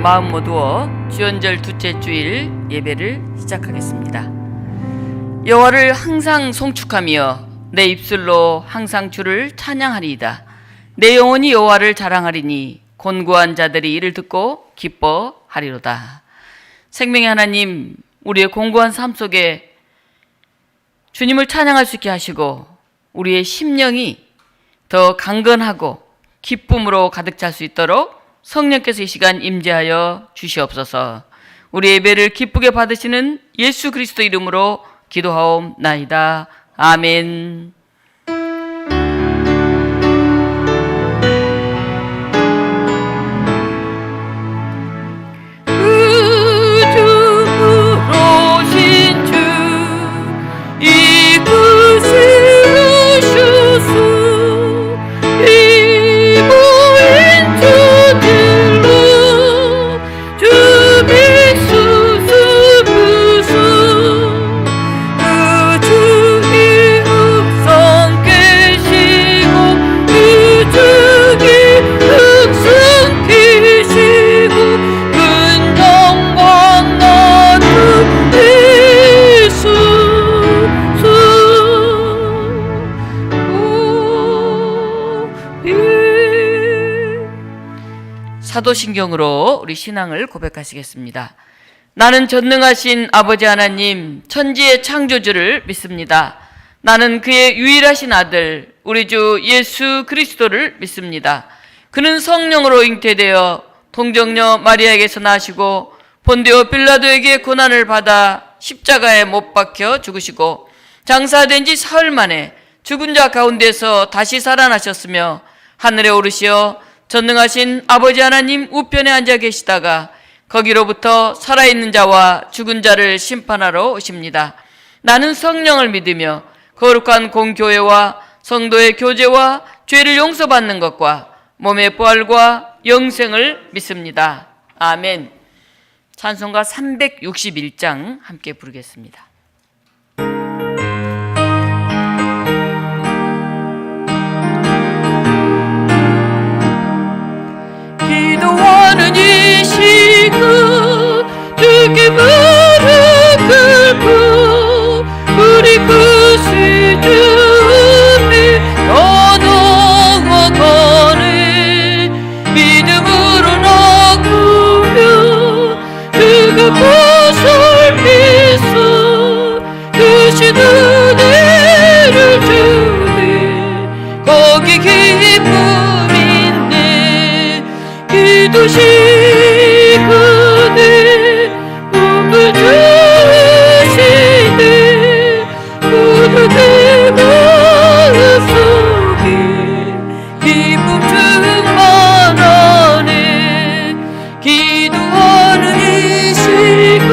마음 모두어 주연절 둘째 주일 예배를 시작하겠습니다. 여호와를 항상 송축하며 내 입술로 항상 주를 찬양하리이다. 내 영혼이 여호와를 자랑하리니 곤고한 자들이 이를 듣고 기뻐하리로다. 생명의 하나님, 우리의 공고한 삶 속에 주님을 찬양할 수 있게 하시고 우리의 심령이 더 강건하고 기쁨으로 가득 찰 수 있도록 성령께서 이 시간 임재하여 주시옵소서. 우리 예배를 기쁘게 받으시는 예수 그리스도 이름으로 기도하옵나이다. 아멘. 사도신경으로 우리 신앙을 고백하시겠습니다. 나는 전능하신 아버지 하나님, 천지의 창조주를 믿습니다. 나는 그의 유일하신 아들, 우리 주 예수 그리스도를 믿습니다. 그는 성령으로 잉태되어 동정녀 마리아에게서 나시고 본디오 빌라도에게 고난을 받아 십자가에 못 박혀 죽으시고 장사된 지 사흘 만에 죽은 자 가운데서 다시 살아나셨으며 하늘에 오르시어 전능하신 아버지 하나님 우편에 앉아 계시다가 거기로부터 살아있는 자와 죽은 자를 심판하러 오십니다. 나는 성령을 믿으며 거룩한 공교회와 성도의 교제와 죄를 용서받는 것과 몸의 부활과 영생을 믿습니다. 아멘. 찬송가 361장 함께 부르겠습니다. 기도하는 이 시간 주께 무릎 꿇고 우리 구주 주님 넘어가네. 믿음으로 나구며 그가 보살피소 크신 은혜를 주네. 거기 기쁨인데 기도시간에 몸을 주시네. 모두 내 마음속에 기쁨 충만하네. 기도하는 이 시간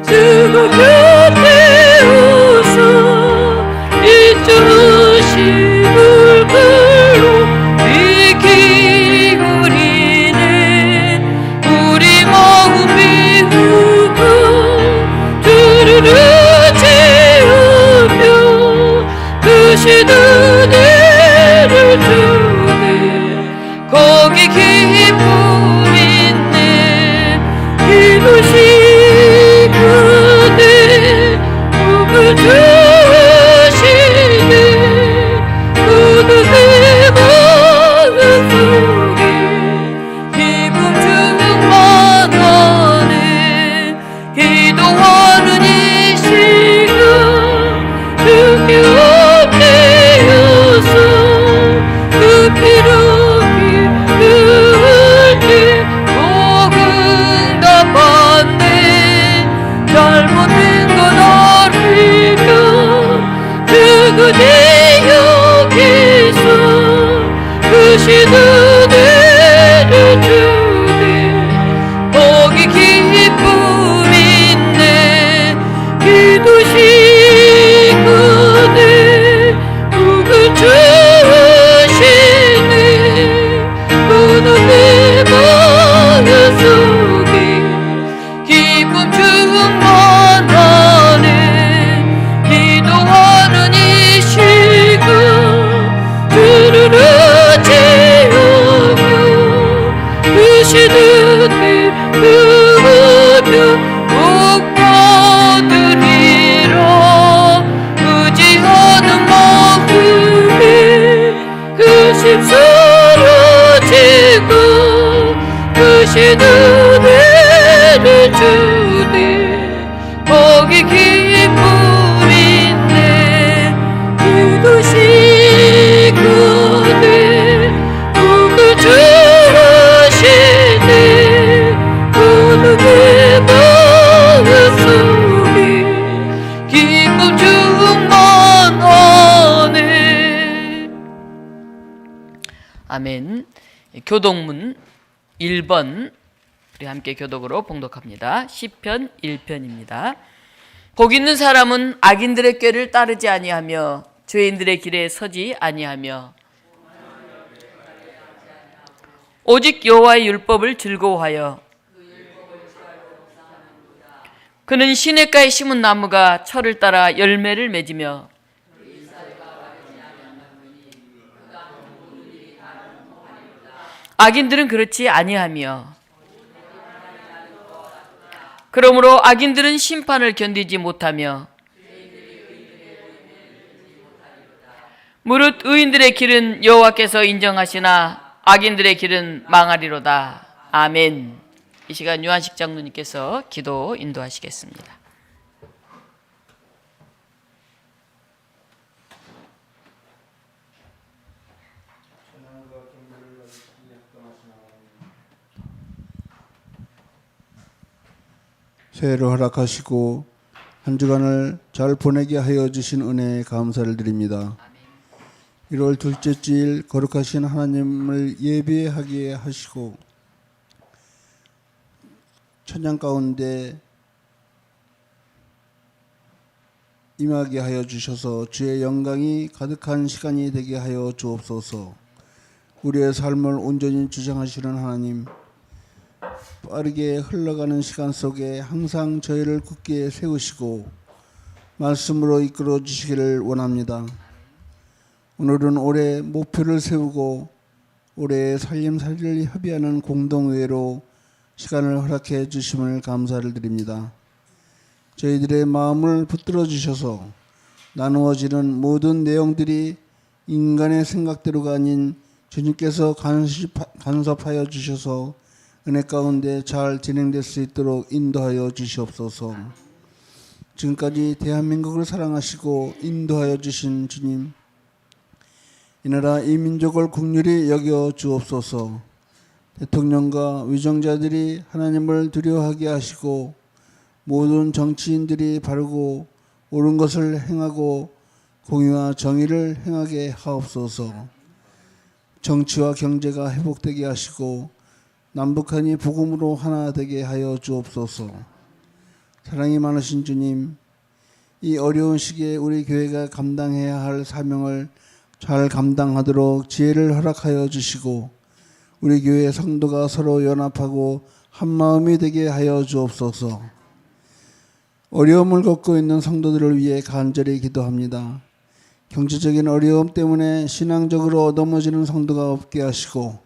주가 곁에 오서 인자하심을 글로 귀 기울이네. 은혜를 주니 거기 기쁨인데 기도시거늘 누구 주시네 어둠의 마음속에 기쁨 충만하네. 아멘. 교독문 1번 우리 함께 교독으로 봉독합니다. 시편 1편입니다. 복 있는 사람은 악인들의 꾀를 따르지 아니하며 죄인들의 길에 서지 아니하며 오직 여호와의 율법을 즐거워하여 그는 시냇가에 심은 나무가 철을 따라 열매를 맺으며 악인들은 그렇지 아니하며 그러므로 악인들은 심판을 견디지 못하며 무릇 의인들의 길은 여호와께서 인정하시나 악인들의 길은 망하리로다. 아멘. 이 시간 유한식 장로님께서 기도 인도하시겠습니다. 새해를 허락하시고 한 주간을 잘 보내게 하여 주신 은혜에 감사를 드립니다. 1월 둘째 주일 거룩하신 하나님을 예배하게 하시고 찬양 가운데 임하게 하여 주셔서 주의 영광이 가득한 시간이 되게 하여 주옵소서. 우리의 삶을 온전히 주장하시는 하나님, 빠르게 흘러가는 시간 속에 항상 저희를 굳게 세우시고 말씀으로 이끌어 주시기를 원합니다. 오늘은 올해 목표를 세우고 올해의 살림살이를 협의하는 공동회의로 시간을 허락해 주심을 감사를 드립니다. 저희들의 마음을 붙들어 주셔서 나누어지는 모든 내용들이 인간의 생각대로가 아닌 주님께서 간섭하여 주셔서 은혜 가운데 잘 진행될 수 있도록 인도하여 주시옵소서. 지금까지 대한민국을 사랑하시고 인도하여 주신 주님, 이 나라 이 민족을 긍휼히 여겨 주옵소서. 대통령과 위정자들이 하나님을 두려워하게 하시고 모든 정치인들이 바르고 옳은 것을 행하고 공의와 정의를 행하게 하옵소서. 정치와 경제가 회복되게 하시고 남북한이 복음으로 하나 되게 하여 주옵소서. 사랑이 많으신 주님, 이 어려운 시기에 우리 교회가 감당해야 할 사명을 잘 감당하도록 지혜를 허락하여 주시고 우리 교회 성도가 서로 연합하고 한마음이 되게 하여 주옵소서. 어려움을 겪고 있는 성도들을 위해 간절히 기도합니다. 경제적인 어려움 때문에 신앙적으로 넘어지는 성도가 없게 하시고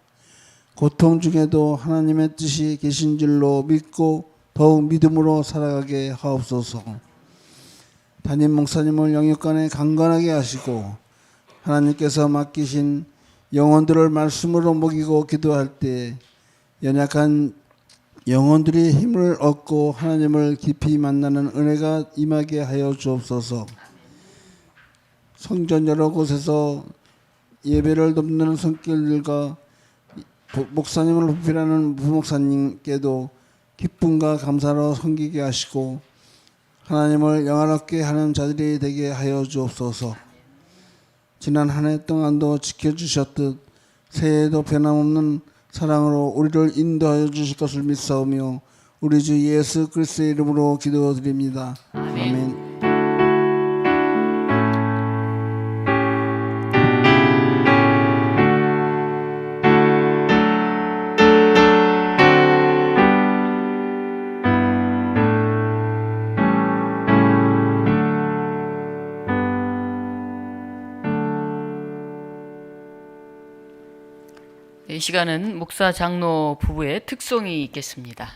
고통 중에도 하나님의 뜻이 계신 줄로 믿고 더욱 믿음으로 살아가게 하옵소서. 담임 목사님을 영육간에 강건하게 하시고 하나님께서 맡기신 영혼들을 말씀으로 먹이고 기도할 때 연약한 영혼들이 힘을 얻고 하나님을 깊이 만나는 은혜가 임하게 하여 주옵소서. 성전 여러 곳에서 예배를 돕는 손길들과 목사님을 보필하는 부목사님께도 기쁨과 감사로 섬기게 하시고 하나님을 영화롭게 하는 자들이 되게 하여 주옵소서. 지난 한 해 동안도 지켜주셨듯 새해에도 변함없는 사랑으로 우리를 인도하여 주실 것을 믿사오며 우리 주 예수 그리스도의 이름으로 기도드립니다. 아멘. 이 시간은 목사 장로 부부의 특송이 있겠습니다.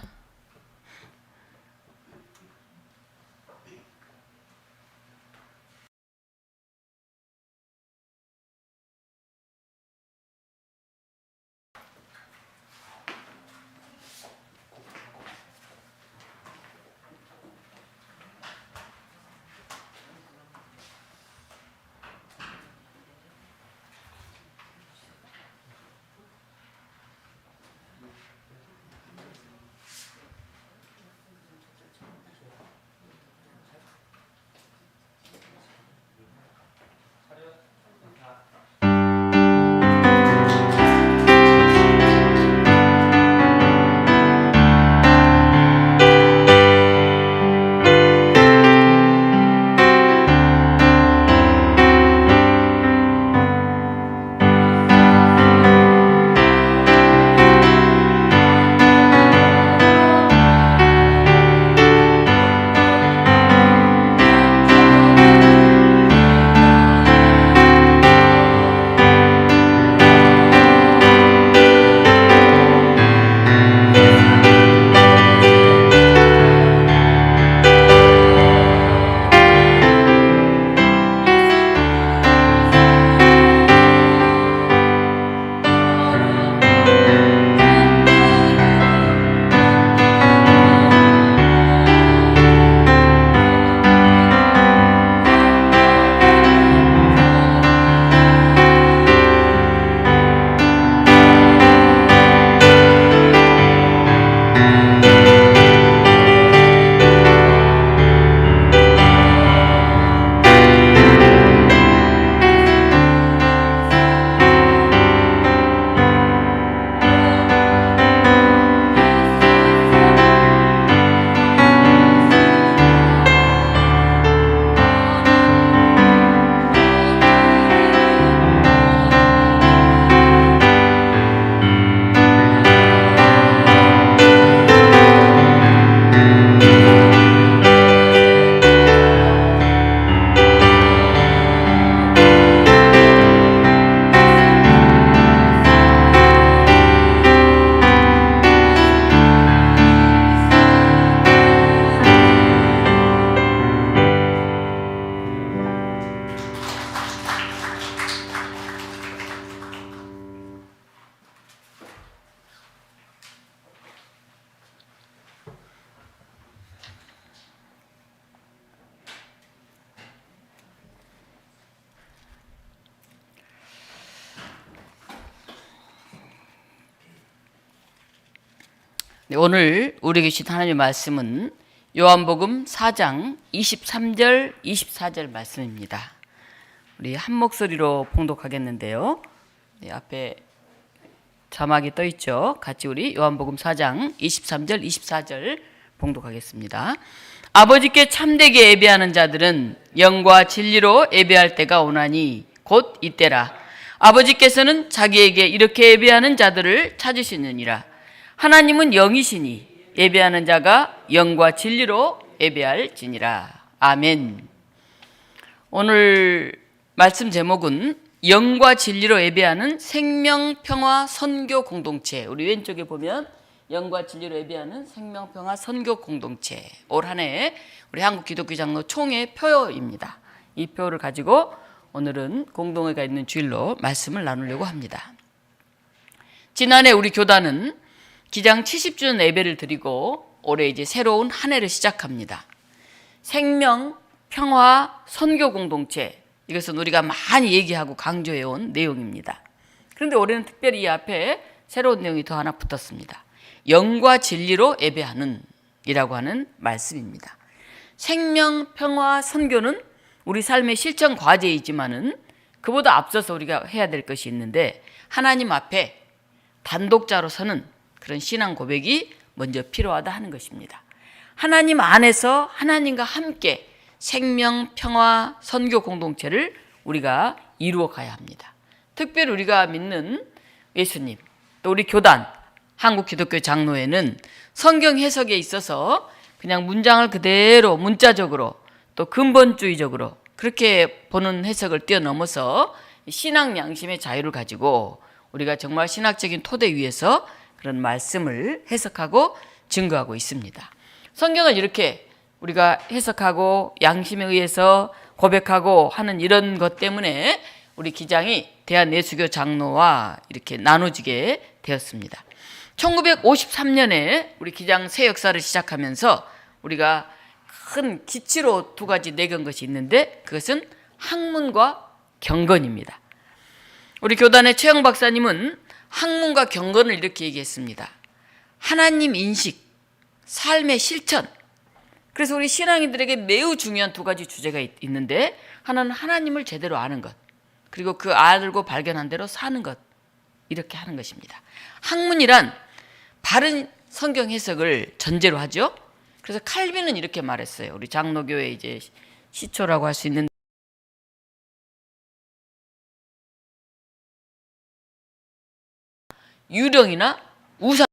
네, 오늘 우리에게 주신 하나님의 말씀은 요한복음 4장 23절 24절 말씀입니다. 우리 한 목소리로 봉독하겠는데요. 네, 앞에 자막이 떠 있죠. 같이 우리 요한복음 4장 23절 24절 봉독하겠습니다. 아버지께 참되게 예배하는 자들은 영과 진리로 예배할 때가 오나니 곧 이때라. 아버지께서는 자기에게 이렇게 예배하는 자들을 찾으시느니라. 하나님은 영이시니 예배하는 자가 영과 진리로 예배할지니라. 아멘. 오늘 말씀 제목은 영과 진리로 예배하는 생명평화 선교 공동체. 우리 왼쪽에 보면 영과 진리로 예배하는 생명평화 선교 공동체. 올 한 해 우리 한국 기독교 장로 총회 표어입니다. 이 표어를 가지고 오늘은 공동회가 있는 주일로 말씀을 나누려고 합니다. 지난해 우리 교단은 기장 70주년 예배를 드리고 올해 이제 새로운 한 해를 시작합니다. 생명, 평화, 선교 공동체. 이것은 우리가 많이 얘기하고 강조해온 내용입니다. 그런데 올해는 특별히 이 앞에 새로운 내용이 더 하나 붙었습니다. 영과 진리로 예배하는 이라고 하는 말씀입니다. 생명, 평화, 선교는 우리 삶의 실천 과제이지만은 그보다 앞서서 우리가 해야 될 것이 있는데 하나님 앞에 단독자로 서는 그런 신앙 고백이 먼저 필요하다 하는 것입니다. 하나님 안에서 하나님과 함께 생명, 평화, 선교 공동체를 우리가 이루어 가야 합니다. 특별히 우리가 믿는 예수님, 또 우리 교단, 한국 기독교 장로회는 성경 해석에 있어서 그냥 문장을 그대로 문자적으로 또 근본주의적으로 그렇게 보는 해석을 뛰어넘어서 신앙 양심의 자유를 가지고 우리가 정말 신학적인 토대 위에서 그런 말씀을 해석하고 증거하고 있습니다. 성경을 이렇게 우리가 해석하고 양심에 의해서 고백하고 하는 이런 것 때문에 우리 기장이 대한예수교 장로와 이렇게 나눠지게 되었습니다. 1953년에 우리 기장 새 역사를 시작하면서 우리가 큰 기치로 두 가지 내건 것이 있는데 그것은 학문과 경건입니다. 우리 교단의 최영 박사님은 학문과 경건을 이렇게 얘기했습니다. 하나님 인식, 삶의 실천. 그래서 우리 신앙인들에게 매우 중요한 두 가지 주제가 있는데 하나는 하나님을 제대로 아는 것, 그리고 그 알고 발견한 대로 사는 것, 이렇게 하는 것입니다. 학문이란 바른 성경 해석을 전제로 하죠. 그래서 칼빈은 이렇게 말했어요. 우리 장로교회 이제 시초라고 할 수 있는 유령이나 우상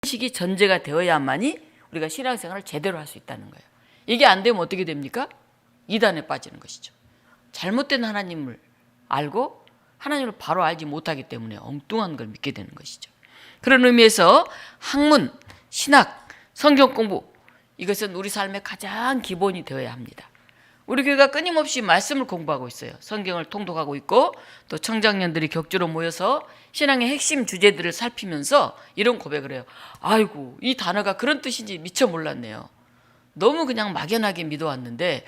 식이 전제가 되어야만이 우리가 신앙생활을 제대로 할 수 있다는 거예요. 이게 안 되면 어떻게 됩니까? 이단에 빠지는 것이죠. 잘못된 하나님을 알고 하나님을 바로 알지 못하기 때문에 엉뚱한 걸 믿게 되는 것이죠. 그런 의미에서 학문, 신학, 성경 공부 이것은 우리 삶의 가장 기본이 되어야 합니다. 우리 교회가 끊임없이 말씀을 공부하고 있어요. 성경을 통독하고 있고 또 청장년들이 격주로 모여서 신앙의 핵심 주제들을 살피면서 이런 고백을 해요. 아이고, 이 단어가 그런 뜻인지 미처 몰랐네요. 너무 그냥 막연하게 믿어왔는데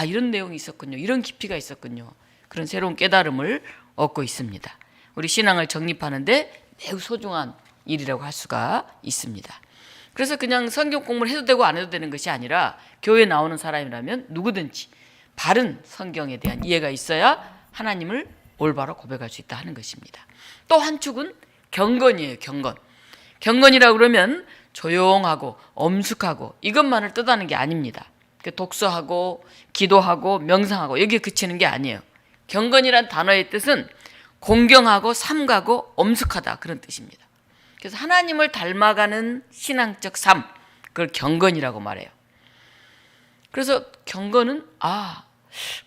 이런 내용이 있었군요. 이런 깊이가 있었군요. 그런 새로운 깨달음을 얻고 있습니다. 우리 신앙을 정립하는데 매우 소중한 일이라고 할 수가 있습니다. 그래서 그냥 성경 공부를 해도 되고 안 해도 되는 것이 아니라 교회에 나오는 사람이라면 누구든지 바른 성경에 대한 이해가 있어야 하나님을 올바로 고백할 수 있다 하는 것입니다. 또 한 축은 경건이에요. 경건. 경건이라고 그러면 조용하고 엄숙하고 이것만을 뜻하는 게 아닙니다. 독서하고 기도하고 명상하고 여기에 그치는 게 아니에요. 경건이란 단어의 뜻은 공경하고 삼가고 엄숙하다 그런 뜻입니다. 그래서 하나님을 닮아가는 신앙적 삶, 그걸 경건이라고 말해요. 그래서 경건은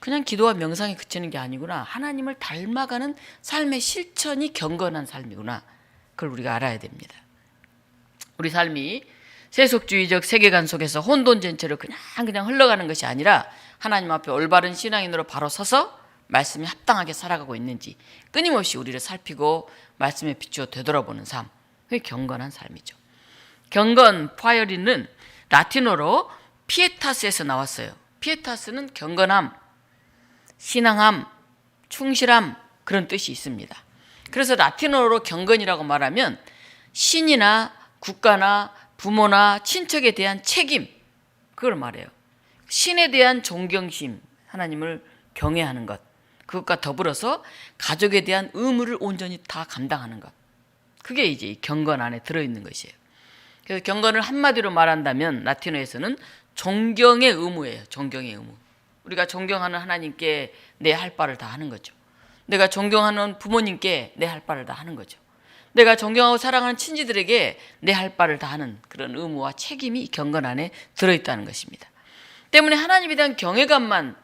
그냥 기도와 명상에 그치는 게 아니구나. 하나님을 닮아가는 삶의 실천이 경건한 삶이구나. 그걸 우리가 알아야 됩니다. 우리 삶이 세속주의적 세계관 속에서 혼돈된 채로 그냥 흘러가는 것이 아니라 하나님 앞에 올바른 신앙인으로 바로 서서 말씀에 합당하게 살아가고 있는지 끊임없이 우리를 살피고 말씀에 비추어 되돌아보는 삶, 그게 경건한 삶이죠. 경건, 파이어리는 라틴어로 피에타스에서 나왔어요. 피에타스는 경건함, 신앙함, 충실함, 그런 뜻이 있습니다. 그래서 라틴어로 경건이라고 말하면 신이나 국가나 부모나 친척에 대한 책임, 그걸 말해요. 신에 대한 존경심, 하나님을 경외하는 것, 그것과 더불어서 가족에 대한 의무를 온전히 다 감당하는 것, 그게 이제 경건 안에 들어있는 것이에요. 그래서 경건을 한마디로 말한다면 라틴어에서는 존경의 의무예요. 존경의 의무. 우리가 존경하는 하나님께 내 할 바를 다 하는 거죠. 내가 존경하는 부모님께 내 할 바를 다 하는 거죠. 내가 존경하고 사랑하는 친지들에게 내 할 바를 다 하는 그런 의무와 책임이 경건 안에 들어있다는 것입니다. 때문에 하나님에 대한 경외감만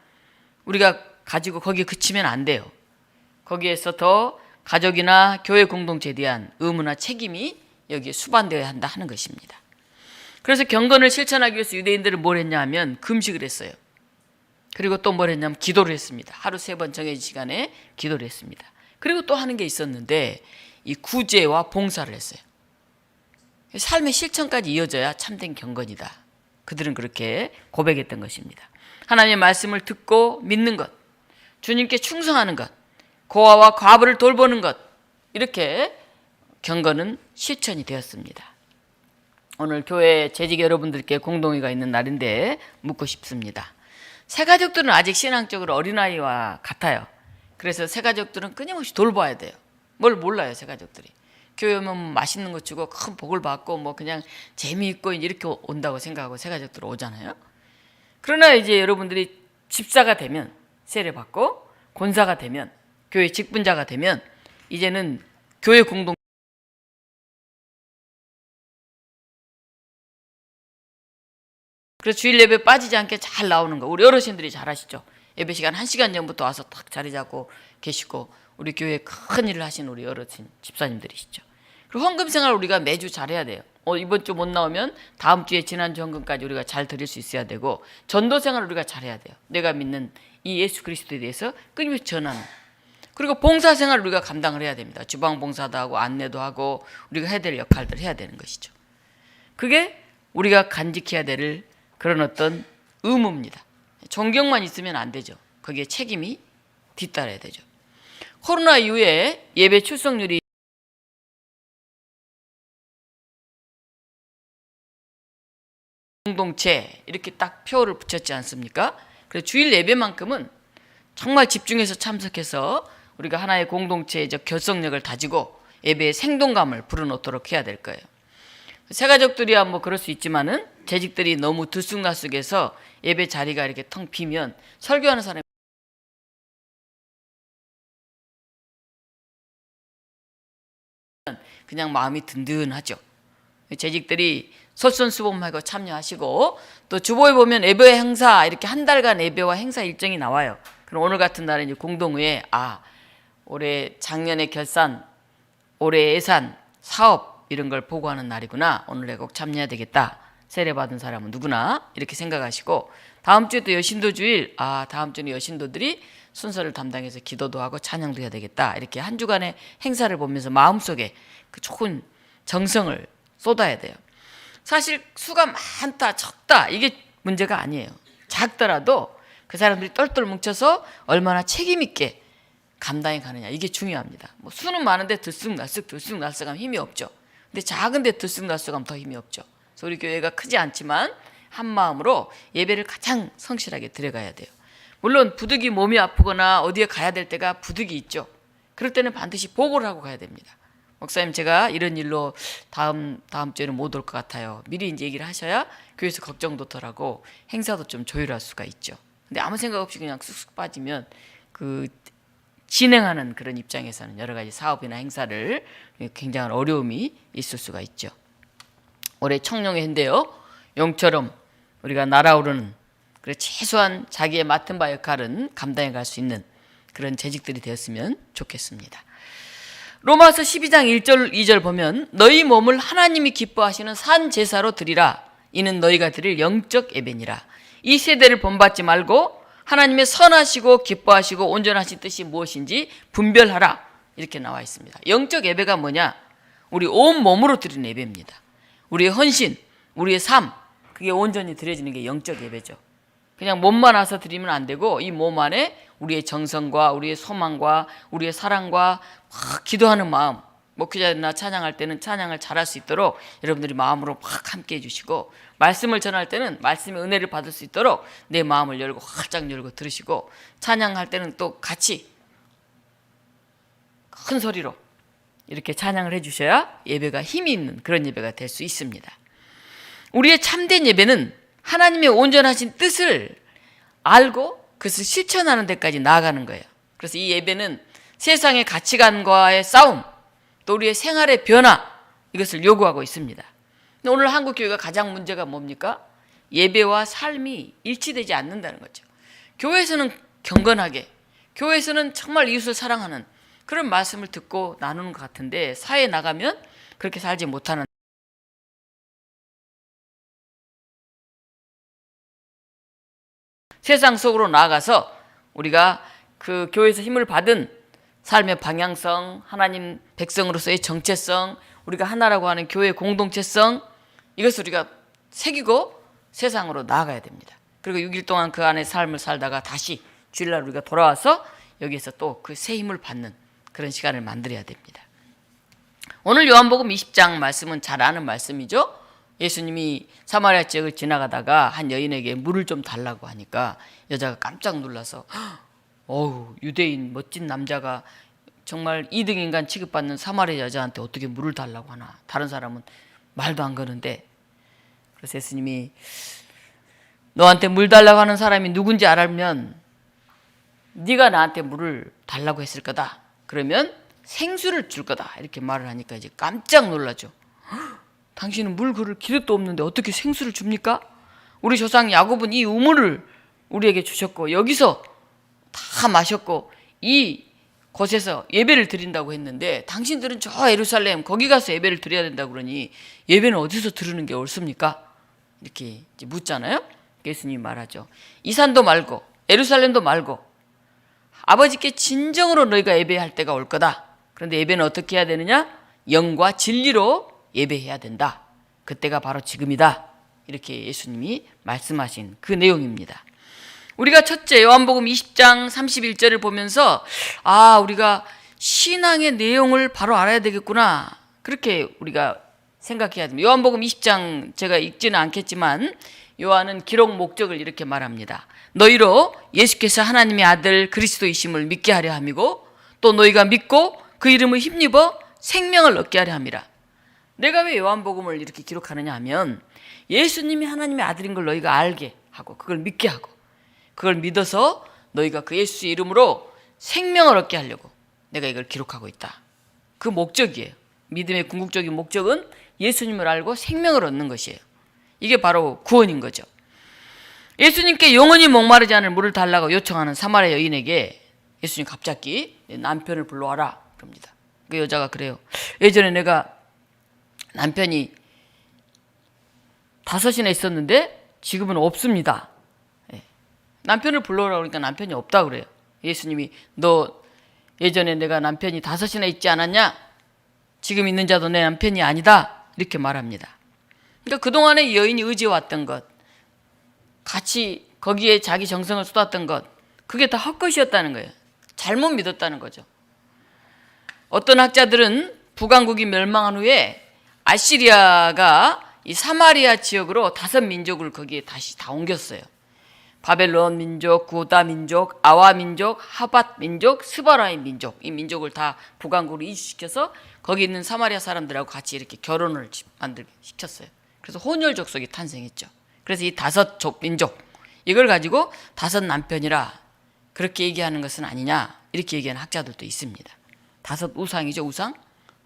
우리가 가지고 거기에 그치면 안 돼요. 거기에서 더 가족이나 교회 공동체에 대한 의무나 책임이 여기에 수반되어야 한다 하는 것입니다. 그래서 경건을 실천하기 위해서 유대인들은 뭘 했냐 하면 금식을 했어요. 그리고 또 뭘 했냐면 기도를 했습니다. 하루 3번 정해진 시간에 기도를 했습니다. 그리고 또 하는 게 있었는데 이 구제와 봉사를 했어요. 삶의 실천까지 이어져야 참된 경건이다. 그들은 그렇게 고백했던 것입니다. 하나님의 말씀을 듣고 믿는 것, 주님께 충성하는 것, 고아와 과부를 돌보는 것, 이렇게 경건은 실천이 되었습니다. 오늘 교회 재직 여러분들께 공동의가 있는 날인데 묻고 싶습니다. 새가족들은 아직 신앙적으로 어린아이와 같아요. 그래서 새가족들은 끊임없이 돌봐야 돼요. 뭘 몰라요, 새가족들이. 교회 오면 맛있는 거 주고 큰 복을 받고 뭐 그냥 재미있고 이렇게 온다고 생각하고 새가족들 오잖아요. 그러나 이제 여러분들이 집사가 되면, 세례받고 권사가 되면, 교회 직분자가 되면 이제는 교회 공동 그래서 주일 예배 빠지지 않게 잘 나오는 거 우리 어르신들이 잘 아시죠? 예배 시간 1시간 전부터 와서 딱 자리 잡고 계시고 우리 교회에 큰 일을 하신 우리 어르신 집사님들이시죠. 그리고 헌금 생활 우리가 매주 잘해야 돼요. 이번 주 못 나오면 다음 주에 지난주 헌금까지 우리가 잘 드릴 수 있어야 되고 전도 생활 우리가 잘해야 돼요. 내가 믿는 이 예수 그리스도에 대해서 끊임없이 전하는. 그리고 봉사 생활 우리가 감당을 해야 됩니다. 주방 봉사도 하고 안내도 하고 우리가 해야 될 역할들을 해야 되는 것이죠. 그게 우리가 간직해야 될 그런 어떤 의무입니다. 존경만 있으면 안 되죠. 거기에 책임이 뒤따라야 되죠. 코로나 이후에 예배 출석률이 공동체 이렇게 딱 표를 붙였지 않습니까? 그래서 주일 예배만큼은 정말 집중해서 참석해서 우리가 하나의 공동체적 결속력을 다지고 예배의 생동감을 불어넣도록 해야 될 거예요. 새가족들이야 뭐 그럴 수 있지만은 재직들이 너무 들쑥날쑥해서 예배 자리가 이렇게 텅 비면 설교하는 사람이 그냥 마음이 든든하죠. 재직들이 솔선수범하고 참여하시고 또 주보에 보면 예배 행사 이렇게 한 달간 예배와 행사 일정이 나와요. 그럼 오늘 같은 날은 이제 공동회에 올해 작년의 결산, 올해 예산, 사업 이런 걸 보고하는 날이구나. 오늘 내가 꼭 참여해야 되겠다. 세례받은 사람은 누구나 이렇게 생각하시고 다음 주에 또 여신도 주일, 다음 주는 여신도들이 순서를 담당해서 기도도 하고 찬양도 해야 되겠다. 이렇게 한 주간의 행사를 보면서 마음속에 그 좋은 정성을 쏟아야 돼요. 사실 수가 많다 적다 이게 문제가 아니에요. 작더라도 그 사람들이 똘똘 뭉쳐서 얼마나 책임 있게 감당해 가느냐 이게 중요합니다. 뭐 수는 많은데 들쑥날쑥하면 힘이 없죠. 근데 작은데 들쑥날쑥하면 더 힘이 없죠. 그래서 우리 교회가 크지 않지만 한 마음으로 예배를 가장 성실하게 드려가야 돼요. 물론 부득이 몸이 아프거나 어디에 가야 될 때가 부득이 있죠. 그럴 때는 반드시 보고를 하고 가야 됩니다. 목사님 제가 이런 일로 다음 주에는 못 올 것 같아요. 미리 이제 얘기를 하셔야 교회에서 걱정도 덜하고 행사도 좀 조율할 수가 있죠. 근데 아무 생각 없이 그냥 쑥쑥 빠지면 그 진행하는 그런 입장에서는 여러 가지 사업이나 행사를 굉장한 어려움이 있을 수가 있죠. 올해 청룡회인데요. 용처럼 우리가 날아오르는 그래 최소한 자기의 맡은 바 역할은 감당해 갈 수 있는 그런 재직들이 되었으면 좋겠습니다. 로마서 12장 1절 2절 보면 너희 몸을 하나님이 기뻐하시는 산 제사로 드리라. 이는 너희가 드릴 영적 예배니라. 이 세대를 본받지 말고 하나님의 선하시고 기뻐하시고 온전하신 뜻이 무엇인지 분별하라. 이렇게 나와 있습니다. 영적 예배가 뭐냐? 우리 온 몸으로 드리는 예배입니다. 우리의 헌신, 우리의 삶, 그게 온전히 드려지는 게 영적 예배죠. 그냥 몸만 와서 드리면 안 되고 이 몸 안에 우리의 정성과 우리의 소망과 우리의 사랑과 막 기도하는 마음, 목회자나 찬양할 때는 찬양을 잘할 수 있도록 여러분들이 마음으로 막 함께 해주시고, 말씀을 전할 때는 말씀의 은혜를 받을 수 있도록 내 마음을 열고 활짝 열고 들으시고, 찬양할 때는 또 같이 큰 소리로 이렇게 찬양을 해주셔야 예배가 힘이 있는 그런 예배가 될 수 있습니다. 우리의 참된 예배는 하나님의 온전하신 뜻을 알고 그것을 실천하는 데까지 나아가는 거예요. 그래서 이 예배는 세상의 가치관과의 싸움, 또 우리의 생활의 변화, 이것을 요구하고 있습니다. 오늘 한국교회가 가장 문제가 뭡니까? 예배와 삶이 일치되지 않는다는 거죠. 교회에서는 경건하게, 교회에서는 정말 이웃을 사랑하는 그런 말씀을 듣고 나누는 것 같은데, 사회에 나가면 그렇게 살지 못하는, 세상 속으로 나아가서 우리가 그 교회에서 힘을 받은 삶의 방향성, 하나님 백성으로서의 정체성, 우리가 하나라고 하는 교회 공동체성, 이것을 우리가 새기고 세상으로 나아가야 됩니다. 그리고 6일 동안 그 안에 삶을 살다가 다시 주일날 우리가 돌아와서 여기에서 또 그 새 힘을 받는 그런 시간을 만들어야 됩니다. 오늘 요한복음 20장 말씀은 잘 아는 말씀이죠. 예수님이 사마리아 지역을 지나가다가 한 여인에게 물을 좀 달라고 하니까 여자가 깜짝 놀라서, 어우, 유대인 멋진 남자가 정말 2등 인간 취급받는 사마리아 여자한테 어떻게 물을 달라고 하나, 다른 사람은 말도 안 거는데. 그래서 예수님이 너한테 물 달라고 하는 사람이 누군지 알면 네가 나한테 물을 달라고 했을 거다, 그러면 생수를 줄 거다, 이렇게 말을 하니까 이제 깜짝 놀라죠. 당신은 물 그럴 기력도 없는데 어떻게 생수를 줍니까? 우리 조상 야곱은 이 우물을 우리에게 주셨고 여기서 다 마셨고 이 곳에서 예배를 드린다고 했는데, 당신들은 저 예루살렘 거기 가서 예배를 드려야 된다고 그러니 예배는 어디서 드리는 게 옳습니까? 이렇게 이제 묻잖아요. 예수님이 말하죠. 이 산도 말고 예루살렘도 말고 아버지께 진정으로 너희가 예배할 때가 올 거다. 그런데 예배는 어떻게 해야 되느냐? 영과 진리로 예배해야 된다. 그때가 바로 지금이다. 이렇게 예수님이 말씀하신 그 내용입니다. 우리가 첫째 요한복음 20장 31절을 보면서 우리가 신앙의 내용을 바로 알아야 되겠구나, 그렇게 우리가 생각해야 됩니다. 요한복음 20장 제가 읽지는 않겠지만 요한은 기록 목적을 이렇게 말합니다. 너희로 예수께서 하나님의 아들 그리스도이심을 믿게 하려 함이고 또 너희가 믿고 그 이름을 힘입어 생명을 얻게 하려 함이라. 내가 왜 요한복음을 이렇게 기록하느냐 하면, 예수님이 하나님의 아들인 걸 너희가 알게 하고 그걸 믿게 하고 그걸 믿어서 너희가 그 예수의 이름으로 생명을 얻게 하려고 내가 이걸 기록하고 있다. 그 목적이에요. 믿음의 궁극적인 목적은 예수님을 알고 생명을 얻는 것이에요. 이게 바로 구원인 거죠. 예수님께 영원히 목마르지 않을 물을 달라고 요청하는 사마리아 여인에게 예수님 갑자기 남편을 불러와라 그럽니다. 그 여자가 그래요. 예전에 내가 남편이 5이나 있었는데 지금은 없습니다. 남편을 불러오라고 그러니까 남편이 없다 그래요. 예수님이 너 예전에 내가 남편이 5이나 있지 않았냐? 지금 있는 자도 내 남편이 아니다. 이렇게 말합니다. 그러니까 그동안에 여인이 의지해왔던 것, 같이 거기에 자기 정성을 쏟았던 것, 그게 다 헛것이었다는 거예요. 잘못 믿었다는 거죠. 어떤 학자들은 북왕국이 멸망한 후에 아시리아가 이 사마리아 지역으로 5민족을 거기에 다시 다 옮겼어요. 바벨론 민족, 구다 민족, 아와 민족, 하밧 민족, 스바라임 민족, 이 민족을 다 북왕국으로 이주시켜서 거기 있는 사마리아 사람들하고 같이 이렇게 결혼을 만들게 시켰어요. 그래서 혼혈 족속이 탄생했죠. 그래서 이 5 민족, 이걸 가지고 5 남편이라 그렇게 얘기하는 것은 아니냐, 이렇게 얘기하는 학자들도 있습니다. 5 우상이죠, 우상.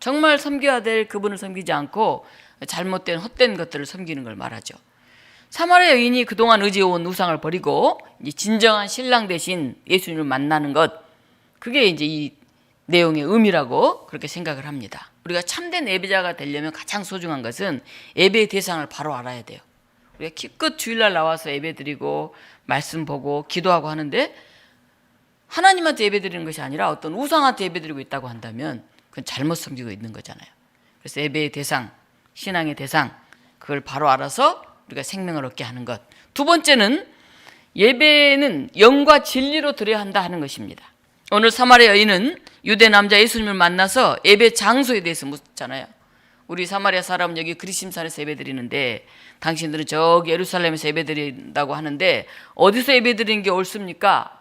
정말 섬겨야 될 그분을 섬기지 않고 잘못된 헛된 것들을 섬기는 걸 말하죠. 사마리아 여인이 그동안 의지해온 우상을 버리고 이제 진정한 신랑 대신 예수님을 만나는 것, 그게 이제 이 내용의 의미라고 그렇게 생각을 합니다. 우리가 참된 예배자가 되려면 가장 소중한 것은 예배의 대상을 바로 알아야 돼요. 우리가 기껏 주일날 나와서 예배 드리고 말씀 보고 기도하고 하는데 하나님한테 예배 드리는 것이 아니라 어떤 우상한테 예배 드리고 있다고 한다면 그건 잘못 섬기고 있는 거잖아요. 그래서 예배의 대상, 신앙의 대상, 그걸 바로 알아서 우리가 생명을 얻게 하는 것. 2번째는 예배는 영과 진리로 드려야 한다 하는 것입니다. 오늘 사마리아 여인은 유대 남자 예수님을 만나서 예배 장소에 대해서 묻잖아요. 우리 사마리아 사람은 여기 그리심산에서 예배드리는데 당신들은 저기 예루살렘에서 예배드린다고 하는데 어디서 예배드리는 게 옳습니까?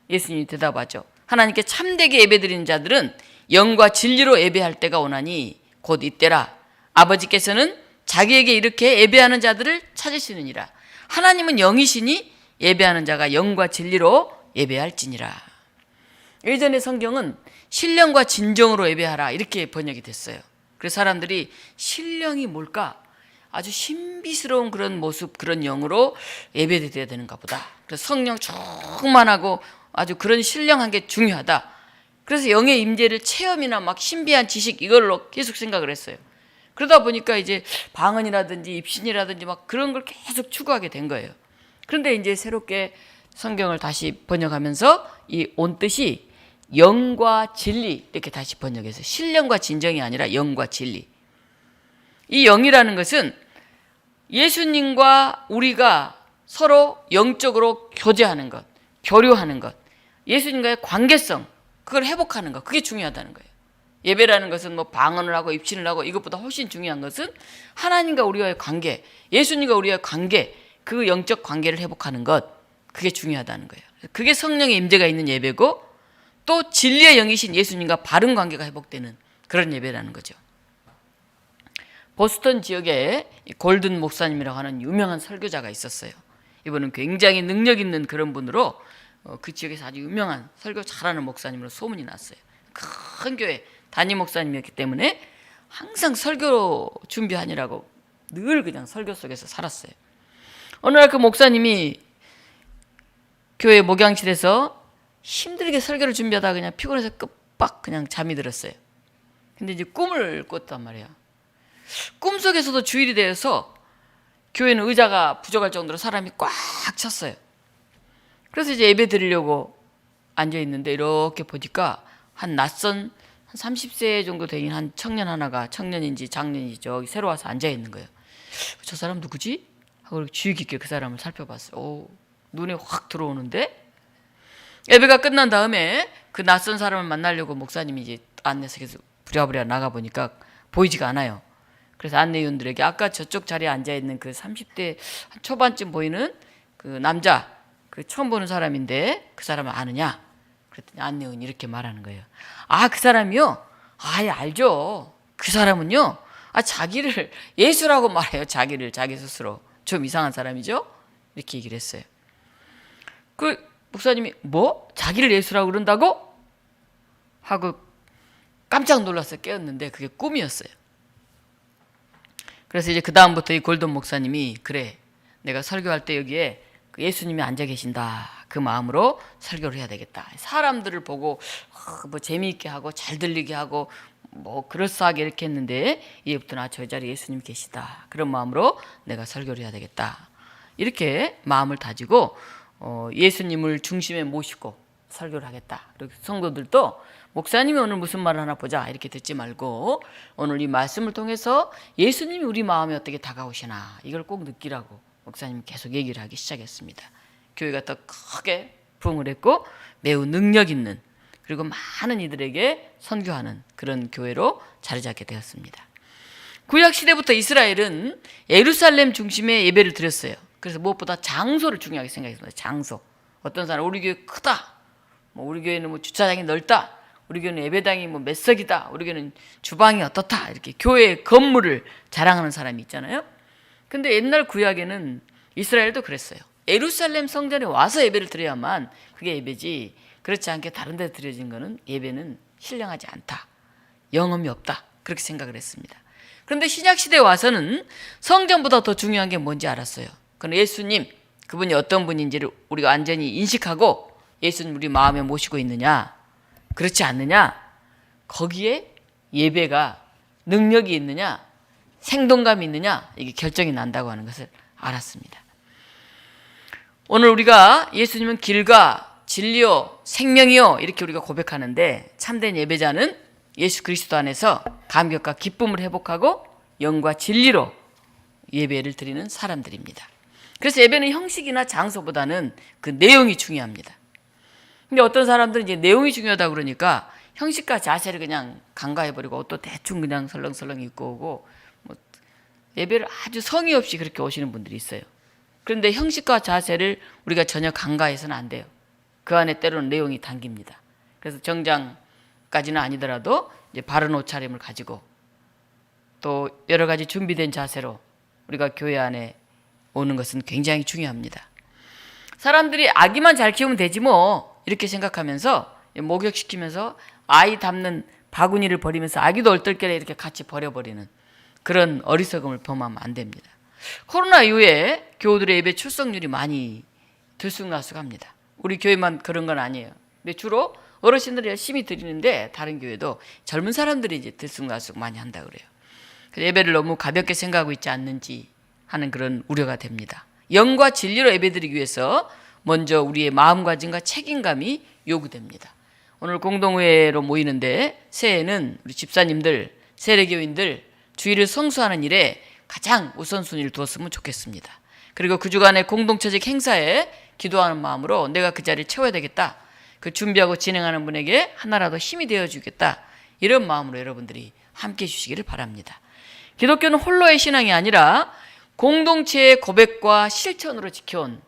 예수님이 대답하죠. 하나님께 참되게 예배드리는 자들은 영과 진리로 예배할 때가 오나니 곧 이때라. 아버지께서는 자기에게 이렇게 예배하는 자들을 찾으시느니라. 하나님은 영이시니 예배하는 자가 영과 진리로 예배할지니라. 예전의 성경은 신령과 진정으로 예배하라 이렇게 번역이 됐어요. 그래서 사람들이 신령이 뭘까? 아주 신비스러운 그런 모습, 그런 영으로 예배드려야 되는가 보다. 그래서 성령 충만하고 아주 그런 신령한 게 중요하다. 그래서 영의 임재를 체험이나 막 신비한 지식 이걸로 계속 생각을 했어요. 그러다 보니까 이제 방언이라든지 입신이라든지 막 그런 걸 계속 추구하게 된 거예요. 그런데 이제 새롭게 성경을 다시 번역하면서 이 온 뜻이 영과 진리 이렇게 다시 번역해서 신령과 진정이 아니라 영과 진리. 이 영이라는 것은 예수님과 우리가 서로 영적으로 교제하는 것, 교류하는 것, 예수님과의 관계성, 그걸 회복하는 것, 그게 중요하다는 거예요. 예배라는 것은 뭐 방언을 하고 입신을 하고 이것보다 훨씬 중요한 것은 하나님과 우리와의 관계, 예수님과 우리와의 관계, 그 영적 관계를 회복하는 것, 그게 중요하다는 거예요. 그게 성령의 임재가 있는 예배고 또 진리의 영이신 예수님과 바른 관계가 회복되는 그런 예배라는 거죠. 보스턴 지역에 골든 목사님이라고 하는 유명한 설교자가 있었어요. 이분은 굉장히 능력 있는 그런 분으로 그 지역에서 아주 유명한 설교 잘하는 목사님으로 소문이 났어요. 큰 교회 담임 목사님이었기 때문에 항상 설교 준비하느라고 늘 그냥 설교 속에서 살았어요. 어느 날 그 목사님이 교회 목양실에서 힘들게 설교를 준비하다가 그냥 피곤해서 끝박 그냥 잠이 들었어요. 근데 이제 꿈을 꿨단 말이에요. 꿈속에서도 주일이 되어서 교회는 의자가 부족할 정도로 사람이 꽉 찼어요. 그래서 이제 예배 드리려고 앉아 있는데 이렇게 보니까 한 낯선 한 30세 정도 되긴 한 청년 하나가 청년인지 장년인지 저기 새로 와서 앉아 있는 거예요. 저 사람 누구지? 하고 주의 깊게 그 사람을 살펴봤어요. 오, 눈에 확 들어오는데 예배가 끝난 다음에 그 낯선 사람을 만나려고 목사님이 이제 안내석에서 부랴부랴 나가보니까 보이지가 않아요. 그래서 안내위원들에게 아까 저쪽 자리에 앉아있는 그 30대 초반쯤 보이는 그 남자, 그 처음 보는 사람인데 그 사람을 아느냐? 그랬더니 안내위원이 이렇게 말하는 거예요. 아, 그 사람이요? 아예 알죠. 그 사람은요, 자기를 예수라고 말해요. 자기를, 자기 스스로. 좀 이상한 사람이죠? 이렇게 얘기를 했어요. 그 목사님이 뭐? 자기를 예수라고 그런다고? 하고 깜짝 놀라서 깨었는데 그게 꿈이었어요. 그래서 이제 그 다음부터 이 골든 목사님이 그래, 내가 설교할 때 여기에 그 예수님이 앉아 계신다. 그 마음으로 설교를 해야 되겠다. 사람들을 보고 뭐 재미있게 하고 잘 들리게 하고 뭐 그럴싸하게 이렇게 했는데 이제부터는 저 자리에 예수님 계시다. 그런 마음으로 내가 설교를 해야 되겠다. 이렇게 마음을 다지고 예수님을 중심에 모시고 설교를 하겠다. 그리고 성도들도 목사님이 오늘 무슨 말을 하나 보자 이렇게 듣지 말고 오늘 이 말씀을 통해서 예수님이 우리 마음에 어떻게 다가오시나 이걸 꼭 느끼라고 목사님이 계속 얘기를 하기 시작했습니다. 교회가 더 크게 부흥을 했고 매우 능력 있는 그리고 많은 이들에게 선교하는 그런 교회로 자리 잡게 되었습니다. 구약 시대부터 이스라엘은 예루살렘 중심의 예배를 드렸어요. 그래서 무엇보다 장소를 중요하게 생각했습니다. 장소. 어떤 사람 우리 교회 크다. 뭐 우리 교회는 뭐 주차장이 넓다. 우리 교회는 예배당이 뭐 몇 석이다. 우리 교회는 주방이 어떻다. 이렇게 교회 건물을 자랑하는 사람이 있잖아요. 근데 옛날 구약에는 이스라엘도 그랬어요. 예루살렘 성전에 와서 예배를 드려야만 그게 예배지. 그렇지 않게 다른 데 드려진 거는 예배는 신령하지 않다. 영험이 없다. 그렇게 생각을 했습니다. 그런데 신약 시대에 와서는 성전보다 더 중요한 게 뭔지 알았어요. 그건 예수님, 그분이 어떤 분인지를 우리가 완전히 인식하고 예수님 우리 마음에 모시고 있느냐, 그렇지 않느냐, 거기에 예배가 능력이 있느냐, 생동감이 있느냐, 이게 결정이 난다고 하는 것을 알았습니다. 오늘 우리가 예수님은 길과 진리요, 생명이요 이렇게 우리가 고백하는데 참된 예배자는 예수 그리스도 안에서 감격과 기쁨을 회복하고 영과 진리로 예배를 드리는 사람들입니다. 그래서 예배는 형식이나 장소보다는 그 내용이 중요합니다. 근데 어떤 사람들은 이제 내용이 중요하다 그러니까 형식과 자세를 그냥 간과해버리고 옷도 대충 그냥 설렁설렁 입고 오고 뭐 예배를 아주 성의 없이 그렇게 오시는 분들이 있어요. 그런데 형식과 자세를 우리가 전혀 간과해서는 안 돼요. 그 안에 때로는 내용이 담깁니다. 그래서 정장까지는 아니더라도 이제 바른 옷차림을 가지고 또 여러 가지 준비된 자세로 우리가 교회 안에 오는 것은 굉장히 중요합니다. 사람들이 아기만 잘 키우면 되지 뭐 이렇게 생각하면서 목욕시키면서 아이 담는 바구니를 버리면서 아기도 얼떨결에 이렇게 같이 버려버리는 그런 어리석음을 범하면 안 됩니다. 코로나 이후에 교우들의 예배 출석률이 많이 들쑥날쑥합니다. 우리 교회만 그런 건 아니에요. 근데 주로 어르신들이 열심히 드리는데 다른 교회도 젊은 사람들이 이제 들쑥날쑥 많이 한다 그래요. 예배를 너무 가볍게 생각하고 있지 않는지 하는 그런 우려가 됩니다. 영과 진리로 예배드리기 위해서 먼저 우리의 마음가짐과 책임감이 요구됩니다. 오늘 공동회로 모이는데 새해에는 우리 집사님들, 세례교인들 주일을 성수하는 일에 가장 우선순위를 두었으면 좋겠습니다. 그리고 그 주간의 공동체적 행사에 기도하는 마음으로 내가 그 자리를 채워야 되겠다. 그 준비하고 진행하는 분에게 하나라도 힘이 되어주겠다. 이런 마음으로 여러분들이 함께 해주시기를 바랍니다. 기독교는 홀로의 신앙이 아니라 공동체의 고백과 실천으로 지켜온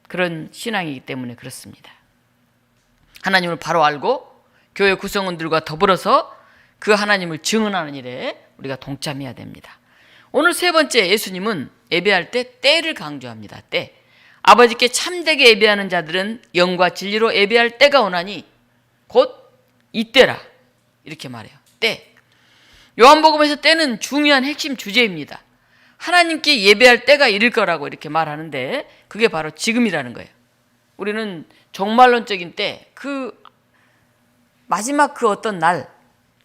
그런 신앙이기 때문에 그렇습니다. 하나님을 바로 알고 교회 구성원들과 더불어서 그 하나님을 증언하는 일에 우리가 동참해야 됩니다. 오늘 세 번째, 예수님은 예배할 때 때를 강조합니다. 때. 아버지께 참되게 예배하는 자들은 영과 진리로 예배할 때가 오나니 곧 이때라. 이렇게 말해요. 때. 요한복음에서 때는 중요한 핵심 주제입니다. 하나님께 예배할 때가 이를 거라고 이렇게 말하는데 그게 바로 지금이라는 거예요. 우리는 종말론적인 때, 그 마지막 그 어떤 날,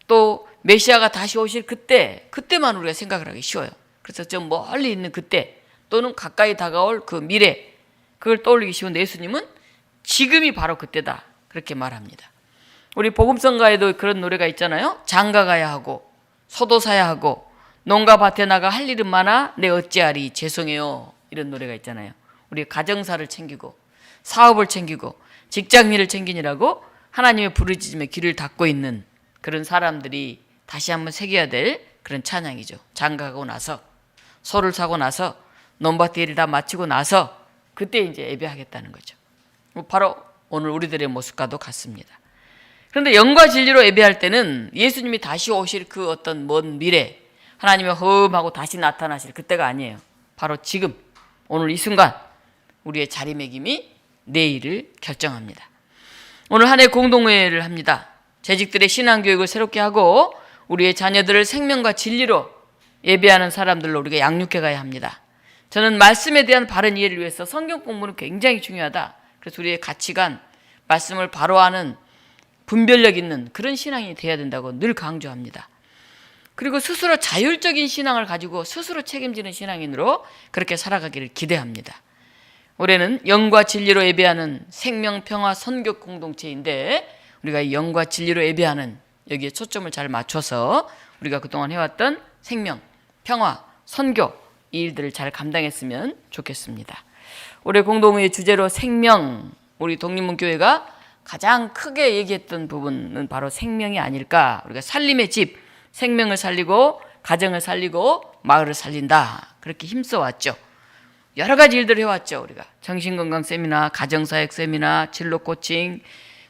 또 메시아가 다시 오실 그때만 우리가 생각을 하기 쉬워요. 그래서 좀 멀리 있는 그때 또는 가까이 다가올 그 미래, 그걸 떠올리기 쉬운데 예수님은 지금이 바로 그때다 그렇게 말합니다. 우리 복음성가에도 그런 노래가 있잖아요. 장가 가야 하고 소도 사야 하고 농가 밭에 나가 할 일은 많아 내 어찌하리 죄송해요. 이런 노래가 있잖아요. 우리 가정사를 챙기고 사업을 챙기고 직장일을 챙기느라고 하나님의 부르짖음에 귀를 닫고 있는 그런 사람들이 다시 한번 새겨야 될 그런 찬양이죠. 장가가고 나서 소를 사고 나서 논밭 일을 다 마치고 나서 그때 이제 예배하겠다는 거죠. 바로 오늘 우리들의 모습과도 같습니다. 그런데 영과 진리로 예배할 때는 예수님이 다시 오실 그 어떤 먼 미래, 하나님의 허음하고 다시 나타나실 그때가 아니에요. 바로 지금, 오늘 이 순간 우리의 자리매김이 내일을 결정합니다. 오늘 한 해 공동회를 합니다. 재직들의 신앙교육을 새롭게 하고 우리의 자녀들을 생명과 진리로 예배하는 사람들로 우리가 양육해 가야 합니다. 저는 말씀에 대한 바른 이해를 위해서 성경 공부는 굉장히 중요하다. 그래서 우리의 가치관, 말씀을 바로 아는 분별력 있는 그런 신앙이 돼야 된다고 늘 강조합니다. 그리고 스스로 자율적인 신앙을 가지고 스스로 책임지는 신앙인으로 그렇게 살아가기를 기대합니다. 올해는 영과 진리로 예배하는 생명, 평화, 선교 공동체인데 우리가 이 영과 진리로 예배하는 여기에 초점을 잘 맞춰서 우리가 그동안 해왔던 생명, 평화, 선교 이 일들을 잘 감당했으면 좋겠습니다. 올해 공동회의 주제로 생명, 우리 독립문교회가 가장 크게 얘기했던 부분은 바로 생명이 아닐까. 우리가 살림의 집, 생명을 살리고 가정을 살리고 마을을 살린다. 그렇게 힘써왔죠. 여러 가지 일들을 해왔죠. 우리가 정신건강 세미나, 가정사역 세미나, 진로 코칭,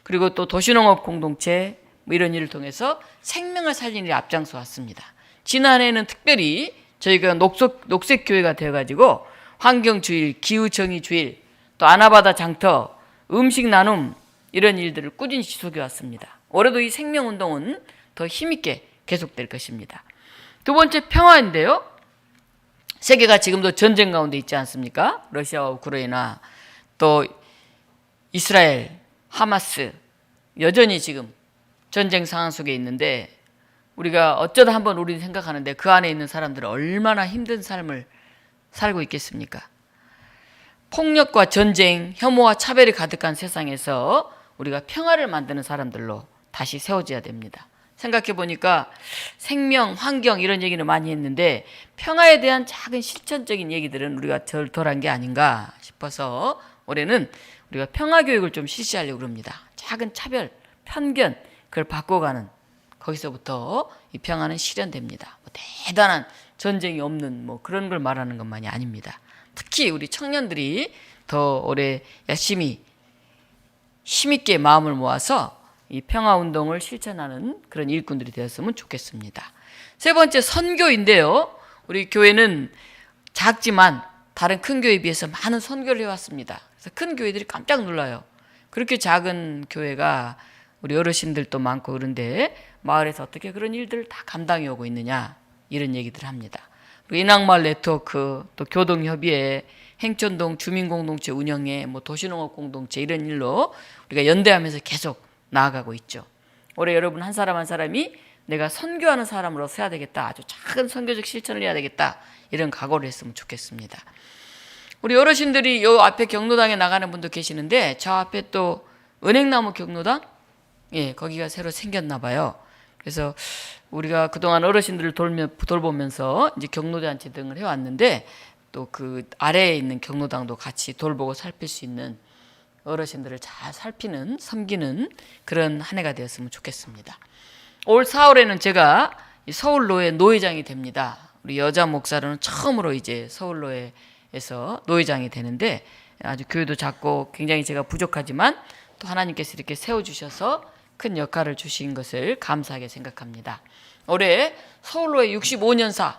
그리고 또 도시농업 공동체 뭐 이런 일을 통해서 생명을 살리는 일에 앞장서 왔습니다. 지난해에는 특별히 저희가 녹색교회가 되어가지고 환경주일, 기후정의주일, 또 아나바다 장터, 음식 나눔 이런 일들을 꾸준히 지속해 왔습니다. 올해도 이 생명운동은 더 힘있게 계속될 것입니다. 두 번째, 평화인데요. 세계가 지금도 전쟁 가운데 있지 않습니까? 러시아와 우크라이나, 또 이스라엘, 하마스 여전히 지금 전쟁 상황 속에 있는데 우리가 어쩌다 한번 우리는 생각하는데 그 안에 있는 사람들은 얼마나 힘든 삶을 살고 있겠습니까? 폭력과 전쟁, 혐오와 차별이 가득한 세상에서 우리가 평화를 만드는 사람들로 다시 세워져야 됩니다. 생각해 보니까 생명, 환경 이런 얘기는 많이 했는데 평화에 대한 작은 실천적인 얘기들은 우리가 덜한 게 아닌가 싶어서 올해는 우리가 평화 교육을 좀 실시하려고 합니다. 작은 차별, 편견 그걸 바꿔가는 거기서부터 이 평화는 실현됩니다. 뭐 대단한 전쟁이 없는 뭐 그런 걸 말하는 것만이 아닙니다. 특히 우리 청년들이 더 올해 열심히 힘있게 마음을 모아서 이 평화운동을 실천하는 그런 일꾼들이 되었으면 좋겠습니다. 세 번째 선교인데요. 우리 교회는 작지만 다른 큰 교회에 비해서 많은 선교를 해왔습니다. 그래서 큰 교회들이 깜짝 놀라요. 그렇게 작은 교회가 우리 어르신들도 많고 그런데 마을에서 어떻게 그런 일들을 다 감당해 오고 있느냐 이런 얘기들을 합니다. 그리고 인학마을 네트워크 또 교동협의회 행천동 주민공동체 운영회 뭐 도시농업 공동체 이런 일로 우리가 연대하면서 계속 나아가고 있죠. 올해 여러분 한 사람 한 사람이 내가 선교하는 사람으로서 해야 되겠다. 아주 작은 선교적 실천을 해야 되겠다. 이런 각오를 했으면 좋겠습니다. 우리 어르신들이 요 앞에 경로당에 나가는 분도 계시는데 저 앞에 또 은행나무 경로당 예, 거기가 새로 생겼나 봐요. 그래서 우리가 그동안 어르신들을 돌보면서 이제 경로대한체 등을 해왔는데 또 그 아래에 있는 경로당도 같이 돌보고 살필 수 있는 어르신들을 잘 살피는 섬기는 그런 한 해가 되었으면 좋겠습니다. 올 4월에는 제가 서울노회 노회장이 됩니다. 우리 여자 목사로는 처음으로 이제 서울노회에서 노회장이 되는데 아주 교회도 작고 굉장히 제가 부족하지만 또 하나님께서 이렇게 세워주셔서 큰 역할을 주신 것을 감사하게 생각합니다. 올해 서울노회 65년사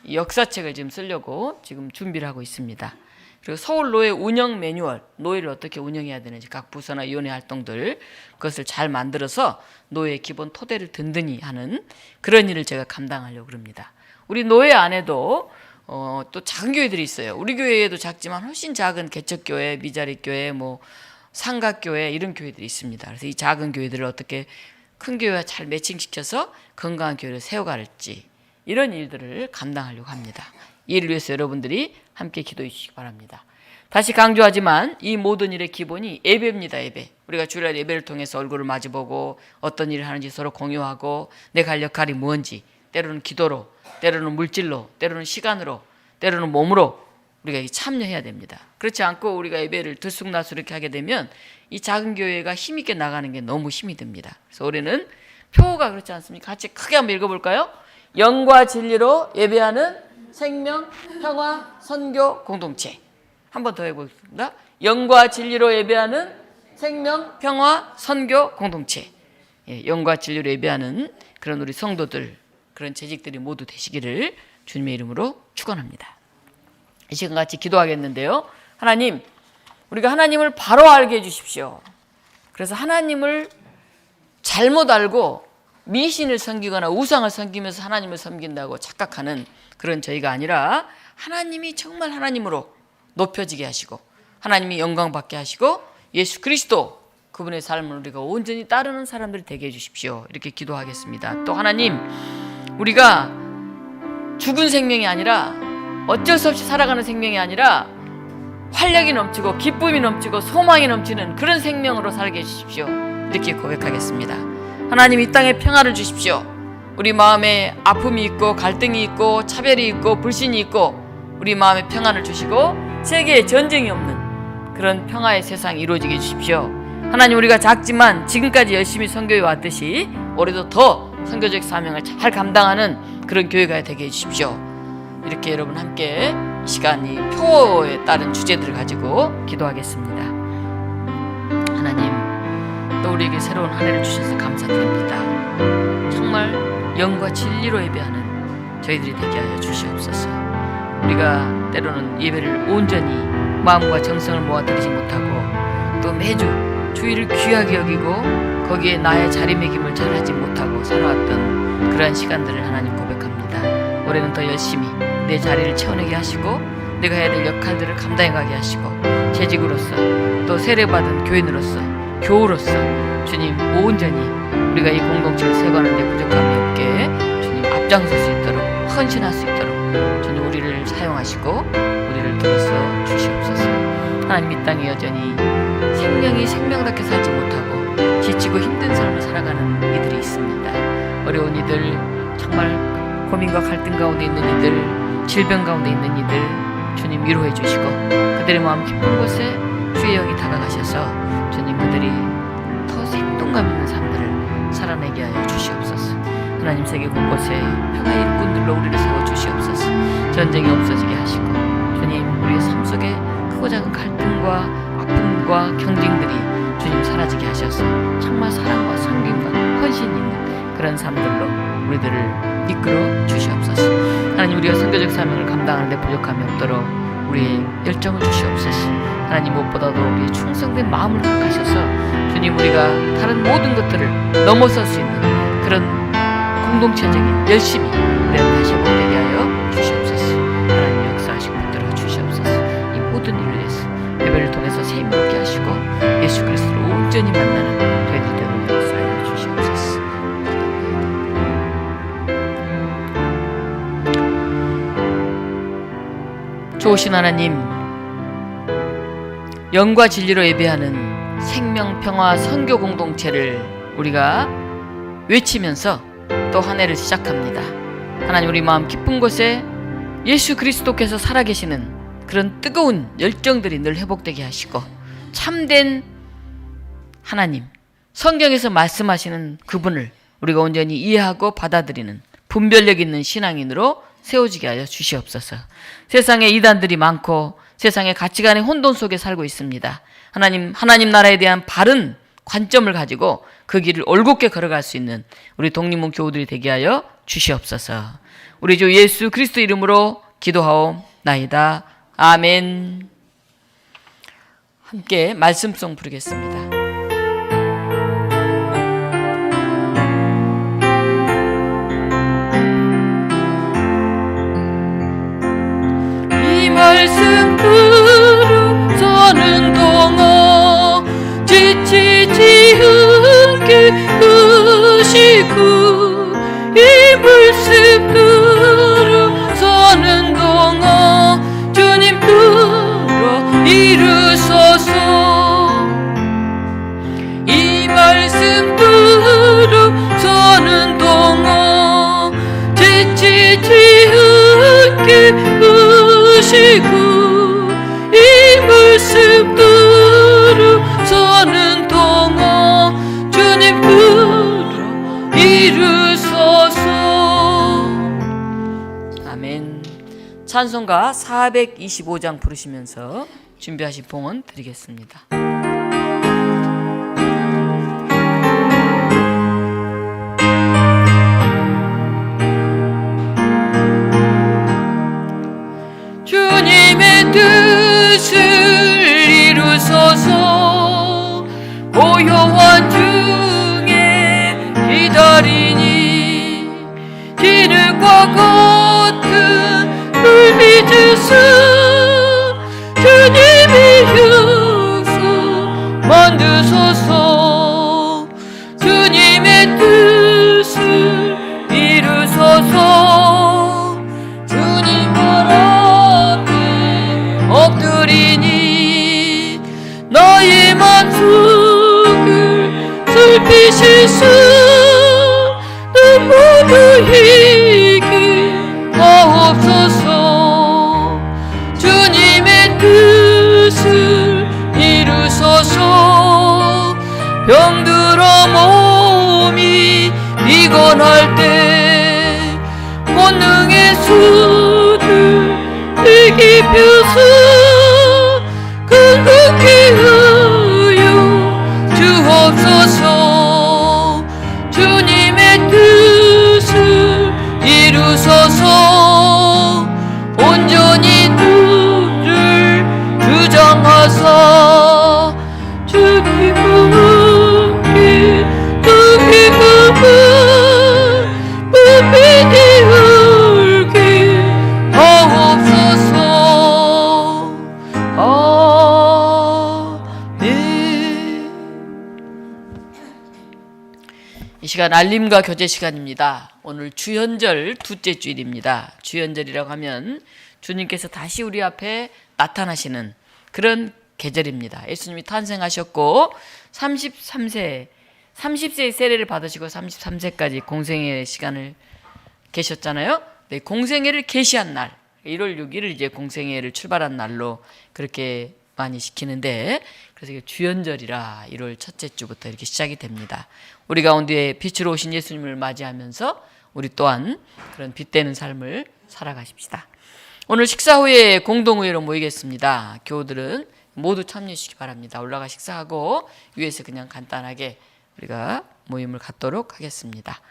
역사책을 지금 쓰려고 지금 준비를 하고 있습니다. 그리고 서울노회 운영 매뉴얼, 노회를 어떻게 운영해야 되는지 각 부서나 위원회 활동들 그것을 잘 만들어서 노회의 기본 토대를 든든히 하는 그런 일을 제가 감당하려고 합니다. 우리 노회 안에도 또 작은 교회들이 있어요. 우리 교회에도 작지만 훨씬 작은 개척교회, 미자립교회, 뭐 상각교회 이런 교회들이 있습니다. 그래서 이 작은 교회들을 어떻게 큰 교회와 잘 매칭시켜서 건강한 교회를 세워갈지 이런 일들을 감당하려고 합니다. 이를 위해서 여러분들이 함께 기도해 주시기 바랍니다. 다시 강조하지만 이 모든 일의 기본이 예배입니다. 예배. 우리가 주일날 예배를 통해서 얼굴을 마주보고 어떤 일을 하는지 서로 공유하고 내가 할 역할이 뭔지 때로는 기도로, 때로는 물질로, 때로는 시간으로, 때로는 몸으로 우리가 참여해야 됩니다. 그렇지 않고 우리가 예배를 들쑥날쑥 하게 되면 이 작은 교회가 힘있게 나가는 게 너무 힘이 듭니다. 그래서 올해는 표가 그렇지 않습니까? 같이 크게 한번 읽어볼까요? 영과 진리로 예배하는 생명, 평화, 선교 공동체. 한 번 더 해보겠습니다. 영과 진리로 예배하는 생명, 평화, 선교 공동체. 예, 영과 진리로 예배하는 그런 우리 성도들, 그런 재직들이 모두 되시기를 주님의 이름으로 축원합니다. 이 시간 같이 기도하겠는데요. 하나님, 우리가 하나님을 바로 알게 해주십시오. 그래서 하나님을 잘못 알고 미신을 섬기거나 우상을 섬기면서 하나님을 섬긴다고 착각하는 그런 저희가 아니라 하나님이 정말 하나님으로 높여지게 하시고 하나님이 영광 받게 하시고 예수 그리스도 그분의 삶을 우리가 온전히 따르는 사람들이 되게 해주십시오. 이렇게 기도하겠습니다. 또 하나님, 우리가 죽은 생명이 아니라 어쩔 수 없이 살아가는 생명이 아니라 활력이 넘치고 기쁨이 넘치고 소망이 넘치는 그런 생명으로 살게 해주십시오. 이렇게 고백하겠습니다. 하나님, 이 땅에 평화를 주십시오. 우리 마음에 아픔이 있고 갈등이 있고 차별이 있고 불신이 있고 우리 마음에 평안을 주시고 세계에 전쟁이 없는 그런 평화의 세상이 이루어지게 해주십시오. 하나님, 우리가 작지만 지금까지 열심히 선교해 왔듯이 올해도 더 선교적 사명을 잘 감당하는 그런 교회가 되게 해주십시오. 이렇게 여러분 함께 이 시간 이 표에 따른 주제들을 가지고 기도하겠습니다. 하나님, 또 우리에게 새로운 한 해를 주셔서 감사드립니다. 정말 영과 진리로 예배하는 저희들이 되게 하여 주시옵소서. 우리가 때로는 예배를 온전히 마음과 정성을 모아 드리지 못하고 또 매주 주일을 귀하게 여기고 거기에 나의 자리매김을 잘하지 못하고 살아왔던 그러한 시간들을 하나님 고백합니다. 올해는 더 열심히 내 자리를 채워내게 하시고 내가 해야 될 역할들을 감당해가게 하시고 재직으로서 또 세례받은 교인으로서 교우로서 주님 온전히 우리가 이 공동체를 세워가는 데 부족함이 없게 주님 앞장설 수 있도록 헌신할 수 있도록 주님 우리를 사용하시고 우리를 들어서 주시옵소서. 하나님, 이 땅에 여전히 생명이 생명답게 살지 못하고 지치고 힘든 삶을 살아가는 이들이 있습니다. 어려운 이들, 정말 고민과 갈등 가운데 있는 이들, 질병 가운데 있는 이들 주님 위로해 주시고 그들의 마음 깊은 곳에 주의 영이 다가가셔서 주님 그들이 더 생동감 있는 삶들을 살아내게 하여 주시옵소서. 하나님 세계 곳곳에 평화의 일꾼들로 우리를 세워 주시옵소서. 전쟁이 없어지게 하시고 주님 우리의 삶 속에 크고 작은 갈등과 아픔과 경쟁들이 주님 사라지게 하셔서 정말 사랑과 섬김과 헌신이 있는 그런 삶들로 우리들을 이끌어 주시옵소서. 하나님 우리가 선교적 사명을 감당하는데 부족함이 없도록 우리의 열정을 주시옵소서. 하나님 무엇보다도 우리의 충성된 마음을 허락하셔서 주님 우리가 다른 모든 것들을 넘어설 수 있는 그런 공동체적인 열심이 우리가 다시 복되게 하여 주시옵소서. 하나님 역사하시고 붙들어 주시옵소서. 이 모든 일을 위해서 예배를 통해서 새 힘을 얻게 하시고 예수 그리스도를 온전히 만나는 되게 되도록 역사하여 주시옵소서. 좋으신 하나님, 영과 진리로 예배하는 생명평화 선교 공동체를 우리가 외치면서 또 한 해를 시작합니다. 하나님 우리 마음 깊은 곳에 예수 그리스도께서 살아계시는 그런 뜨거운 열정들이 늘 회복되게 하시고 참된 하나님, 성경에서 말씀하시는 그분을 우리가 온전히 이해하고 받아들이는 분별력 있는 신앙인으로 세워지게 하여 주시옵소서. 세상에 이단들이 많고 세상의 가치관의 혼돈 속에 살고 있습니다. 하나님 나라에 대한 바른 관점을 가지고 그 길을 올곧게 걸어갈 수 있는 우리 독립문 교우들이 되게 하여 주시옵소서. 우리 주 예수 그리스도 이름으로 기도하옵나이다. 아멘. 함께 말씀송 부르겠습니다. 이 말씀 들으서는 동어 지치지 않게 하시고 이 말씀 들으서는 동어 주님 들어 이르소서. 이 말씀 들으서는 동어 지치지 않게 하시고 이 말씀 들으서는 동어 주님 들어 이르소서. 아멘. 찬송가 425장 부르시면서 준비하신 봉헌 드리겠습니다. 주님의 뜻을 이루소서. 고요한 중에 기다리니 하늘과 같은 물 빚으사 주님의 약속 만드소서. 주님의 뜻을 이루소서. 주님 바람에 엎드리니 너의 맘속을 살피시소. 눈물을 하옵소서. 주님의 뜻을 이루소서. 병들어 몸이 피곤할 때 권능의 손을 내게 펴서 건강케 하여 주옵소서. 주님의 뜻을 이루소서. 온전히 눈을 주장하사 주님과 함께 주님과 은빛이 흘게 하옵소서. 아멘. 이 시간 알림과 교제 시간입니다. 오늘 주현절 둘째 주일입니다. 주현절이라고 하면 주님께서 다시 우리 앞에 나타나시는 그런 계절입니다. 예수님이 탄생하셨고 33세 30세의 세례를 받으시고 33세까지 공생애 시간을 계셨잖아요. 네, 공생애를 계시한 날 1월 6일을 이제 공생애를 출발한 날로 그렇게 많이 시키는데, 그래서 이게 주연절이라 1월 첫째 주부터 이렇게 시작이 됩니다. 우리 가운데 빛으로 오신 예수님을 맞이하면서 우리 또한 그런 빛되는 삶을 살아가십시다. 오늘 식사 후에 공동의회로 모이겠습니다. 교우들은 모두 참여해 주시기 바랍니다. 올라가 식사하고 위에서 그냥 간단하게 우리가 모임을 갖도록 하겠습니다.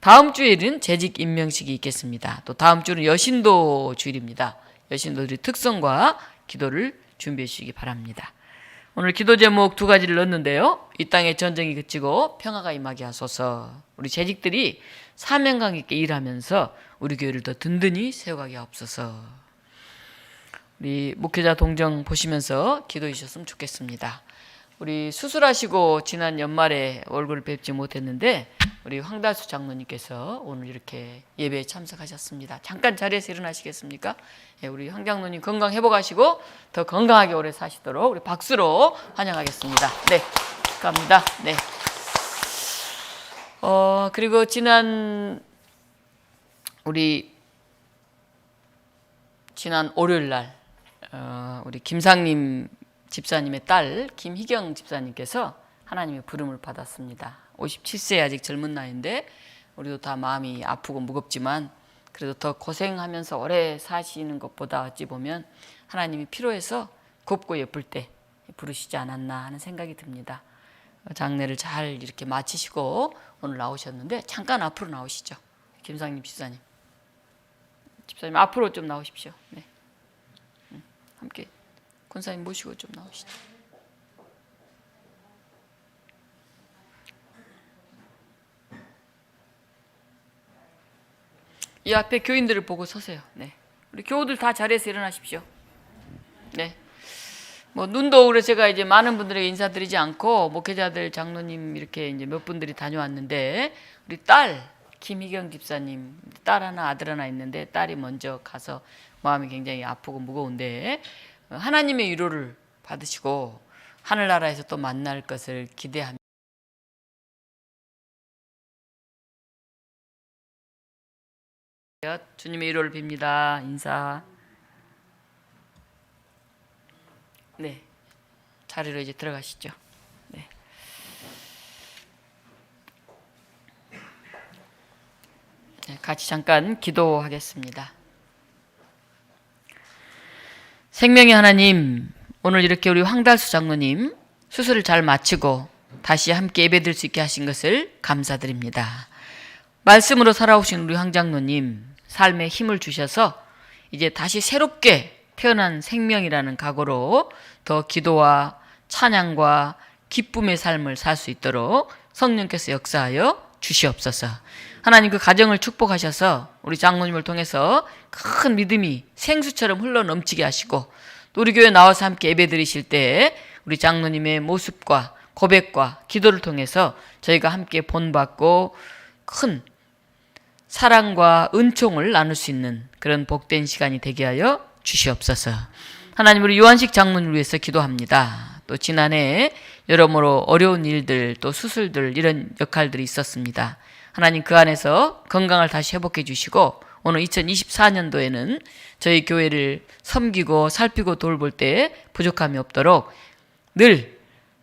다음 주일은 재직 임명식이 있겠습니다. 또 다음 주는 여신도 주일입니다. 여신도들의 특성과 기도를 준비해 주시기 바랍니다. 오늘 기도 제목 2가지를 넣었는데요. 이 땅에 전쟁이 그치고 평화가 임하게 하소서. 우리 재직들이 사명감 있게 일하면서 우리 교회를 더 든든히 세워가게 하옵소서. 우리 목회자 동정 보시면서 기도해 주셨으면 좋겠습니다. 우리 수술하시고 지난 연말에 얼굴을 뵙지 못했는데 우리 황달수 장로님께서 오늘 이렇게 예배에 참석하셨습니다. 잠깐 자리에서 일어나시겠습니까? 예, 우리 황 장로님 건강 회복하시고 더 건강하게 오래 사시도록 우리 박수로 환영하겠습니다. 네, 축하합니다. 네. 그리고 지난 월요일 날 우리 김상님 집사님의 딸 김희경 집사님께서 하나님의 부름을 받았습니다. 57세 아직 젊은 나이인데 우리도 다 마음이 아프고 무겁지만 그래도 더 고생하면서 오래 사시는 것보다 어찌 보면 하나님이 필요해서 곱고 예쁠 때 부르시지 않았나 하는 생각이 듭니다. 장례를 잘 이렇게 마치시고 오늘 나오셨는데 잠깐 앞으로 나오시죠. 김상님 집사님. 집사님 앞으로 좀 나오십시오. 네. 함께 권사님 모시고 좀 나오시죠. 이 앞에 교인들을 보고 서세요. 네. 우리 교우들 다 자리에서 일어나십시오. 네. 뭐 눈도 그래서 제가 이제 많은 분들에게 인사드리지 않고 목회자들 장로님 이렇게 이제 몇 분들이 다녀왔는데 우리 딸 김희경 집사님 딸 하나 아들 하나 있는데 딸이 먼저 가서 마음이 굉장히 아프고 무거운데 하나님의 위로를 받으시고 하늘나라에서 또 만날 것을 기대합니다. 주님의 위로를 빕니다. 인사. 네, 자리로 이제 들어가시죠. 네. 네, 같이 잠깐 기도하겠습니다. 생명의 하나님, 오늘 이렇게 우리 황달수 장로님 수술을 잘 마치고 다시 함께 예배드릴 수 있게 하신 것을 감사드립니다. 말씀으로 살아오신 우리 황 장로님 삶에 힘을 주셔서 이제 다시 새롭게 태어난 생명이라는 각오로 더 기도와 찬양과 기쁨의 삶을 살 수 있도록 성령께서 역사하여 주시옵소서. 하나님 그 가정을 축복하셔서 우리 장로님을 통해서 큰 믿음이 생수처럼 흘러 넘치게 하시고 또 우리 교회 나와서 함께 예배 드리실 때 우리 장로님의 모습과 고백과 기도를 통해서 저희가 함께 본받고 큰 사랑과 은총을 나눌 수 있는 그런 복된 시간이 되게 하여 주시옵소서. 하나님 우리 요한식 장로님을 위해서 기도합니다. 또 지난해 여러모로 어려운 일들 또 수술들 이런 역할들이 있었습니다. 하나님 그 안에서 건강을 다시 회복해 주시고 오늘 2024년도에는 저희 교회를 섬기고 살피고 돌볼 때 부족함이 없도록 늘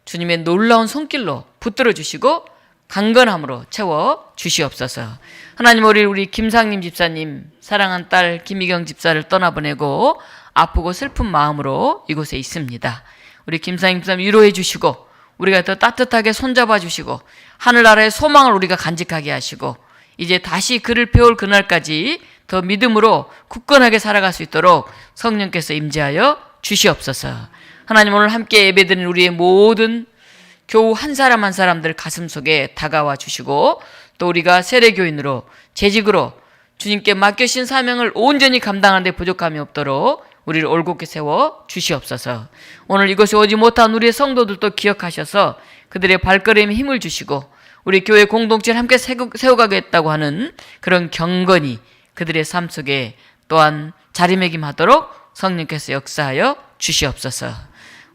주님의 놀라운 손길로 붙들어 주시고 강건함으로 채워 주시옵소서. 하나님 우리 김상님 집사님 사랑한 딸 김희경 집사를 떠나보내고 아프고 슬픈 마음으로 이곳에 있습니다. 우리 김상님 집사님 위로해 주시고 우리가 더 따뜻하게 손잡아 주시고 하늘나라의 소망을 우리가 간직하게 하시고 이제 다시 그를 배울 그날까지 더 믿음으로 굳건하게 살아갈 수 있도록 성령께서 임재하여 주시옵소서. 하나님 오늘 함께 예배드린 우리의 모든 교우 한 사람 한 사람들 가슴 속에 다가와 주시고 또 우리가 세례교인으로 재직으로 주님께 맡겨신 사명을 온전히 감당하는 데 부족함이 없도록 우리를 올곧게 세워 주시옵소서. 오늘 이곳에 오지 못한 우리의 성도들도 기억하셔서 그들의 발걸음에 힘을 주시고 우리 교회 공동체를 함께 세워가겠다고 하는 그런 경건이 그들의 삶 속에 또한 자리매김하도록 성령께서 역사하여 주시옵소서.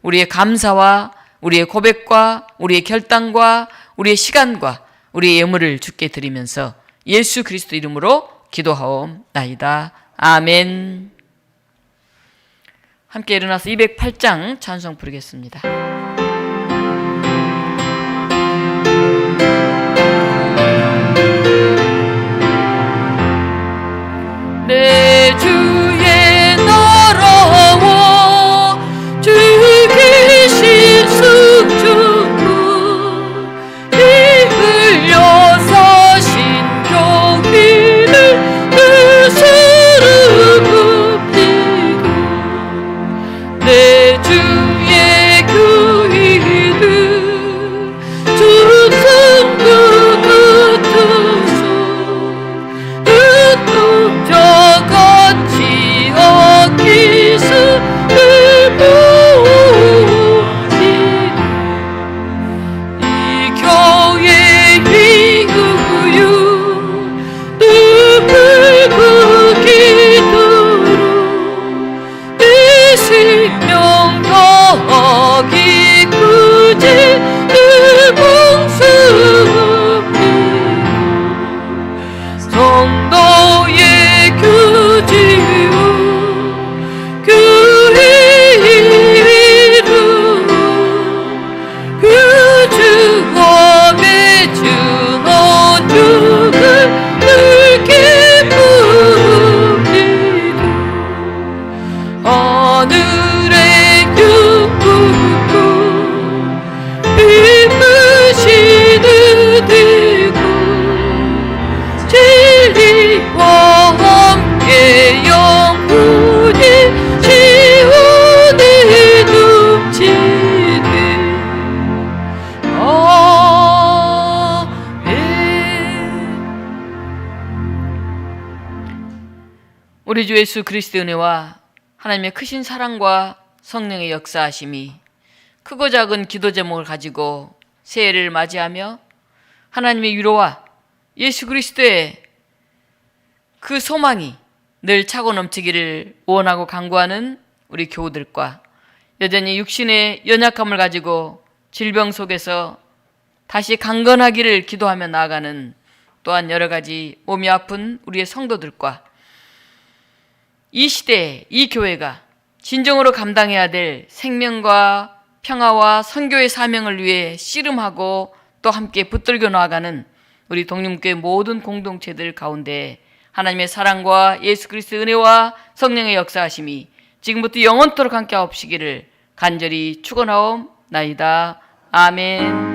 우리의 감사와 우리의 고백과 우리의 결단과 우리의 시간과 우리의 예물을 주께 드리면서 예수 그리스도 이름으로 기도하옵나이다. 아멘. 함께 일어나서 208장 찬송 부르겠습니다. 내 주의 나라와 주기신 승주구 피 흘려서 신경비를 내 스르고 피고 내 주의 교회는 중승 그 끝은 저같이 어기스를 모으니 이 교회 이후유 늪을 그 기도로 이 생명 더하기 굳이 늘 봉숭이 성도의 교지요 교회 이름 그 주와 맺은 언약을 늘 기쁘리도 하늘의 육구구 힘으시는 되고 진리와 함께 영원히 시온에 눕지니 아멘. 우리 주 예수 그리스도의 은혜와 하나님의 크신 사랑과 성령의 역사하심이 크고 작은 기도 제목을 가지고 새해를 맞이하며 하나님의 위로와 예수 그리스도의 그 소망이 늘 차고 넘치기를 원하고 간구하는 우리 교우들과 여전히 육신의 연약함을 가지고 질병 속에서 다시 강건하기를 기도하며 나아가는 또한 여러 가지 몸이 아픈 우리의 성도들과 이 시대에 이 교회가 진정으로 감당해야 될 생명과 평화와 선교의 사명을 위해 씨름하고 또 함께 붙들겨 나아가는 우리 독립교회 모든 공동체들 가운데 하나님의 사랑과 예수 그리스도의 은혜와 성령의 역사하심이 지금부터 영원토록 함께 하옵시기를 간절히 축원하옵나이다. 아멘.